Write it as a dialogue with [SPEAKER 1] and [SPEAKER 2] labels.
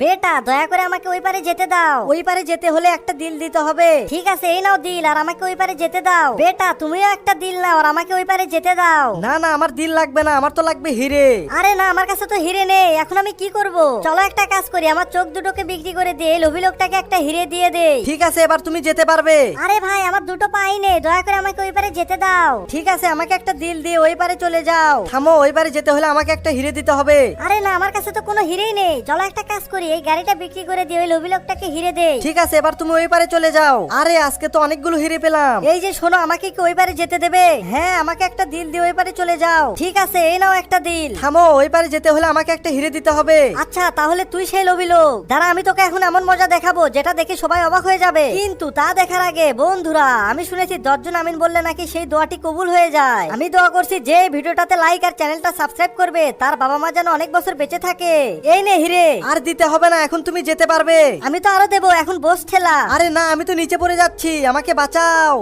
[SPEAKER 1] বেটা দয়া করে আমাকে ওই পারে যেতে দাও।
[SPEAKER 2] ওই পারে যেতে হলে একটা দিল দিতে হবে।
[SPEAKER 1] ঠিক আছে এই নাও দিল, আর আমাকে ওই পারে যেতে দাও। বেটা তুমিও একটা দিল নাও আর আমাকে ওই পারে যেতে দাও।
[SPEAKER 2] না না, আমার দিল লাগবে না, আমার তো লাগবে হিরে।
[SPEAKER 1] আরে না, আমার কাছে তো হিরে নেই, এখন আমি কি করব? চলো একটা কাজ করি, আমার চোখ দুটোকে বিক্রি করে দিয়ে এই লোভী লোকটাকে একটা হিরে দিয়ে দেই।
[SPEAKER 2] ঠিক আছে, এবার তুমি যেতে পারবে।
[SPEAKER 1] আরে ভাই আমার দুটো পাই নেই, দয়া করে আমাকে ওই পারে যেতে দাও।
[SPEAKER 2] ঠিক আছে, আমাকে একটা দিল দিয়ে ওই পারে চলে যাও। থামো, ওই পারে যেতে হলে আমাকে একটা হিরে দিতে হবে।
[SPEAKER 1] আরে না, আমার কাছে তো কোনো হিরেই নেই। চলো একটা কাজ করি, এই গাড়িটা বিক্রি করে দিয়ে ওই লোভী লোকটাকে হিরে দেই।
[SPEAKER 2] ঠিক আছে, এবার তুমি ওই পারে চলে যাও। আরে আজকে তো অনেকগুলো হিরে পেলাম। এই যে শোনো, আমাকে কি ওই পারে যেতে দেবে? হ্যাঁ, আমাকে একটা দিল দিয়ে ওই পারে চলে যাও।
[SPEAKER 1] ঠিক আছে এই নাও একটা দিল।
[SPEAKER 2] থামো, ওই পারে যেতে হলে আমাকে একটা হিরে দিতে হবে।
[SPEAKER 1] আচ্ছা তাহলে তুই সেই লোভী লোক। দাঁড়া, আমি তোকে এখন এমন মজা দেখাবো যেটা দেখে সবাই অবাক হয়ে যাবে। কিন্তু তা দেখার আগে বন্ধুরা, আমি শুনেছি 10 জন আমিন বললে নাকি সেই দোয়াটি কবুল হয়ে যায়। আমি দোয়া করছি যে ভিডিওটাতে লাইক আর চ্যানেলটা সাবস্ক্রাইব করবে তার বাবা মা যেন অনেক বছর বেঁচে থাকে। এই নে হিরে।
[SPEAKER 2] আর দিতে হবে না, এখন তুমি যেতে পারবে।
[SPEAKER 1] আমি তো আরো দেবো, এখন বস ঠেলা।
[SPEAKER 2] আরে না, আমি তো নিচে পড়ে যাচ্ছি, আমাকে বাঁচাও।